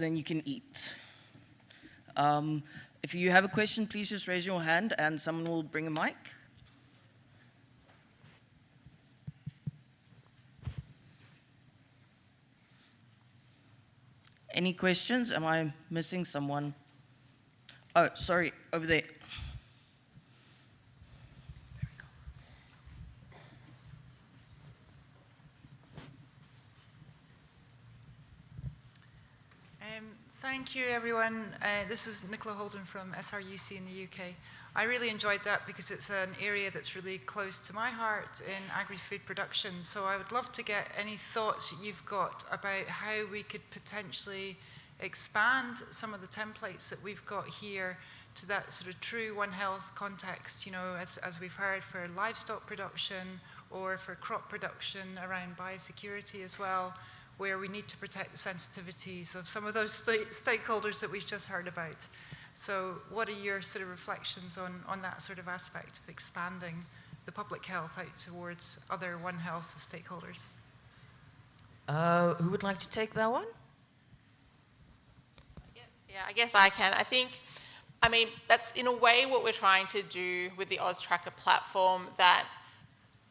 then you can eat. If you have a question, please just raise your hand and someone will bring a mic. Any questions? Am I missing someone? Oh, sorry, over there. Thank you, everyone. This is Nicola Holden from SRUC in the UK. I really enjoyed that because it's an area that's really close to my heart in agri-food production. So I would love to get any thoughts you've got about how we could potentially expand some of the templates that we've got here to that sort of true One Health context, you know, as we've heard, for livestock production or for crop production around biosecurity as well, where we need to protect the sensitivities of some of those stakeholders that we've just heard about. So what are your sort of reflections on that sort of aspect of expanding the public health out towards other One Health stakeholders? Who would like to take that one? Yeah, I guess I can. I mean, that's in a way what we're trying to do with the AusTracker platform, that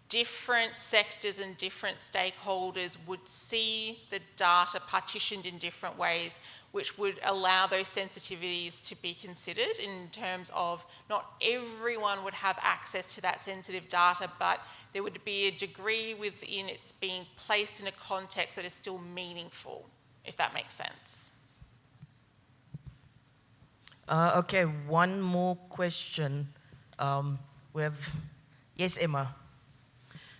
different sectors and different stakeholders would see the data partitioned in different ways, which would allow those sensitivities to be considered in terms of not everyone would have access to that sensitive data, but there would be a degree within it's being placed in a context that is still meaningful, if that makes sense. Okay, one more question. Yes, Emma.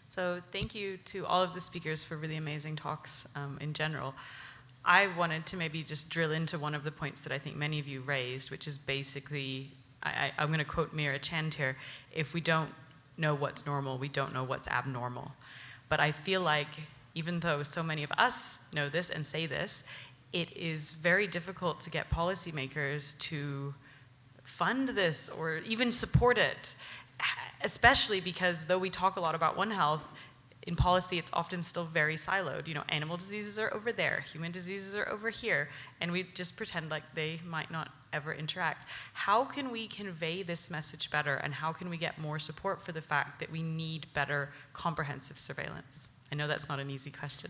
So thank you to all of the speakers for really amazing talks in general. I wanted to maybe just drill into one of the points that I think many of you raised, which is basically, I'm going to quote Mira Chand here, if we don't know what's normal, we don't know what's abnormal. But I feel like even though so many of us know this and say this, it is very difficult to get policymakers to fund this or even support it, especially because though we talk a lot about One Health, in policy it's often still very siloed. You know, animal diseases are over there, human diseases are over here, and we just pretend like they might not ever interact. How can we convey this message better, and how can we get more support for the fact that we need better comprehensive surveillance? I know that's not an easy question.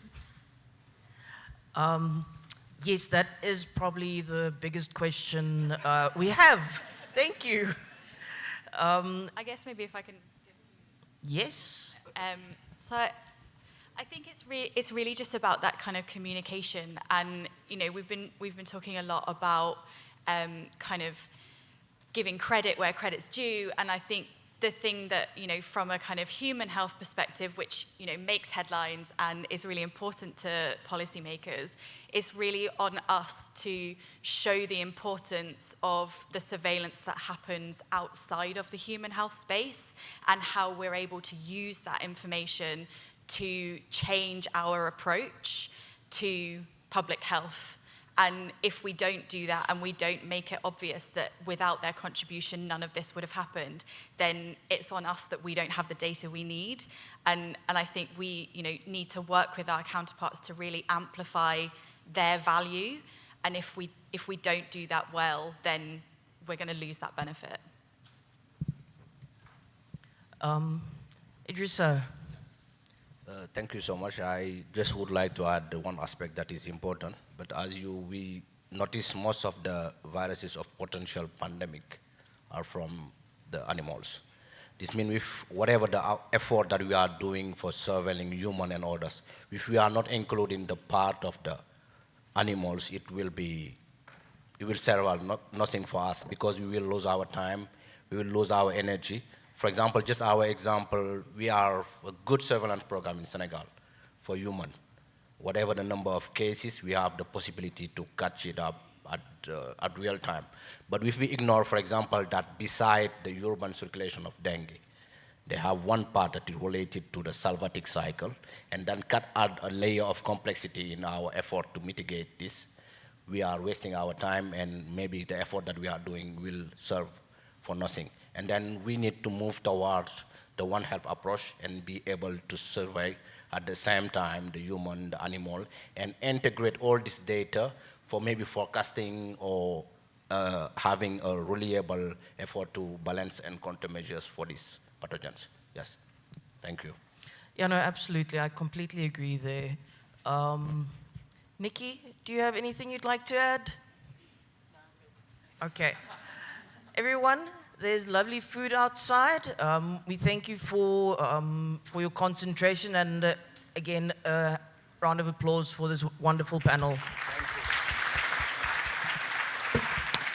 Yes, that is probably the biggest question we have. Thank you. I guess maybe if I can. Yes. So I think it's really just about that kind of communication, and you know we've been talking a lot about kind of giving credit where credit's due, and I think the thing that, you know, from a kind of human health perspective, which, you know, makes headlines and is really important to policymakers, is really on us to show the importance of the surveillance that happens outside of the human health space and how we're able to use that information to change our approach to public health. And if we don't do that and we don't make it obvious that without their contribution none of this would have happened, then it's on us that we don't have the data we need. And I think we, you know, need to work with our counterparts to really amplify their value. And if we don't do that well, then we're going to lose that benefit. Idrissa. Thank you so much. I just would like to add one aspect that is important. But as we notice, most of the viruses of potential pandemic are from the animals. This means if whatever the effort that we are doing for surveilling human and others, if we are not including the part of the animals, it will serve nothing for us, because we will lose our time, we will lose our energy. For example, just our example, we are a good surveillance program in Senegal for human. Whatever the number of cases, we have the possibility to catch it up at real time. But if we ignore, for example, that beside the urban circulation of dengue, they have one part that is related to the salvific cycle, and then add a layer of complexity in our effort to mitigate this, we are wasting our time, and maybe the effort that we are doing will serve for nothing. And then we need to move towards the One Health approach and be able to survey at the same time the human, the animal, and integrate all this data for maybe forecasting or having a reliable effort to balance and countermeasures for these pathogens. Yes, thank you. Yeah, no, absolutely. I completely agree there. Nicki, do you have anything you'd like to add? Okay. Everyone, there's lovely food outside. We thank you for your concentration, and again, a round of applause for this wonderful panel. Thank you.